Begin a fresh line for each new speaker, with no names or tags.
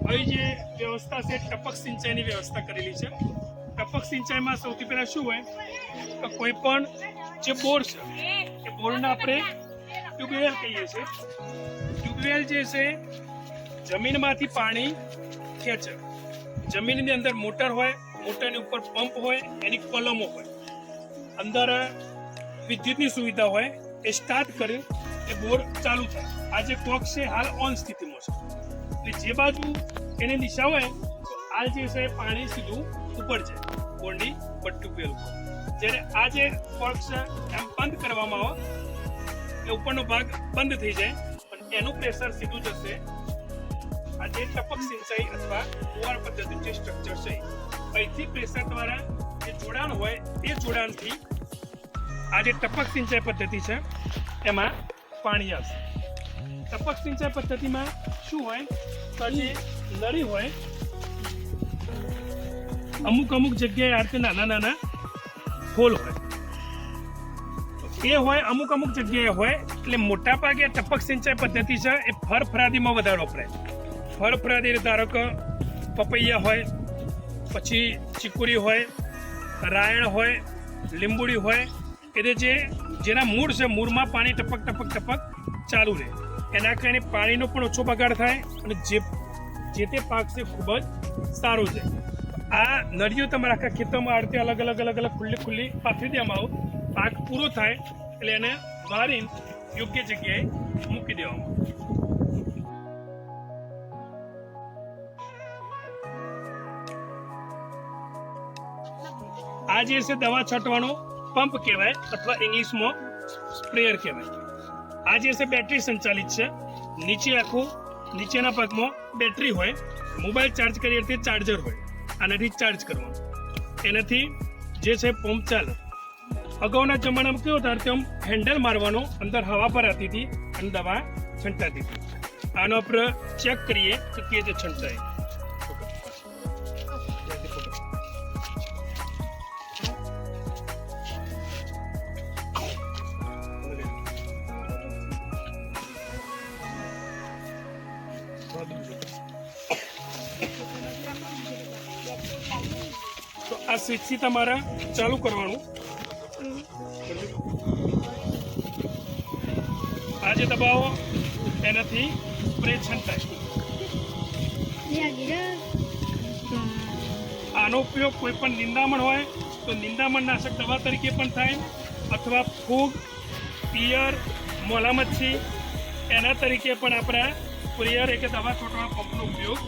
આવી જે વ્યવસ્થા છે ટપક સિંચાઈની વ્યવસ્થા કરેલી છે। ટપક સિંચાઈમાં સૌથી પહેલા શું હોય તો કોઈ પણ જે બોર છે એ બોરના આપણે ટ્યુબવેલ કહીએ છીએ। ટ્યુબવેલ જે છે જમીનમાંથી પાણી ખેંચે। જમીનની અંદર મોટર હોય, મોટરની ઉપર પંપ હોય, એની કલમો હોય, અંદર વિદ્યુતની સુવિધા હોય, એ સ્ટાર્ટ કરે એ બોર ચાલુ થાય। આ જે કોક છે હાલ ઓન સ્થિતિમાં છે, એટલે જે બાજુ એની દિશા હોય તો હાલ જે છે પાણી સીધું ઉપર જાય બોરની ટ્યુબવેલ ઉપર। જ્યારે આ જે કોક છે એમ બંધ કરવામાં આવે એટલે ઉપરનો ભાગ બંધ થઈ જાય, પણ એનું પ્રેશર સીધું જશે આ જે ટપક સિંચાઈ અથવા ફુવારા પદ્ધતિ જે સ્ટ્રક્ચર છે અહીંથી પ્રેશર દ્વારા જે જોડાણ હોય એ જોડાણથી આ જે ટપક સિંચાઈ પદ્ધતિ છે એમાં પાણી આવશે। ટપક સિંચાઈ પદ્ધતિમાં શું હોય તો જે નળી હોય અમુક જગ્યાએ આ રીતે નાના હોલ હોય એ હોય, અમુક જગ્યાએ હોય। એટલે મોટા ભાગે ટપક સિંચાઈ પદ્ધતિ છે એ ફરફરાદીમાં વધારે વપરાય। ફરફરાદી ધારો કે પપૈયા હોય, પછી ચીકુરી હોય, રાયણ હોય, લીંબુડી હોય, એટલે જેના મૂળ છે મૂળમાં પાણી ટપક ચાલુ રહે, એના કારણે પાણીનો પણ ઓછો બગાડ થાય અને જે તે પાક છે ખૂબ જ સારો છે। આ નળીઓ તમારા આખા ખેતરમાં આ રીતે અલગ અલગ ખુલ્લી પાથરી દેવામાં આવો, પાક પૂરો થાય એટલે એને વારીને યોગ્ય જગ્યાએ મૂકી દેવામાં આવે। આ જે છે દવા છાંટવાનો પંપ કહેવાય અથવા ઇંગ્લિશમાં સ્પ્રેયર કહેવાય। આ જે છે બેટરી સંચાલિત છે। નીચેના ભાગમાં બેટરી હોય, મોબાઈલ ચાર્જ કરીએ તે ચાર્જર હોય, આનાથી ચાર્જ કરવાનું, એનાથી જે છે પંપ ચાલે। અગાઉના જમાનામાં કેવો હતો તેમ હેન્ડલ મારવાનો, અંદર હવા પર આવતી હતી અને દવા છંટાતી હતી। આનો આપણે ચેક કરીએ તો કે જે છંટાય તો આ સ્વિચથી તમારે ચાલુ કરવાનું। આ જે દબાવો એનાથી સ્પ્રે છંટાય। આનો ઉપયોગ કોઈ પણ નિંદામણ હોય તો નિંદામણ નાશક દવા તરીકે પણ થાય, અથવા ફૂગ, પિયર, મોલા મચ્છી એના તરીકે પણ આપણા સ્પ્રેયર કે દવા છોડવા પંપનો ઉપયોગ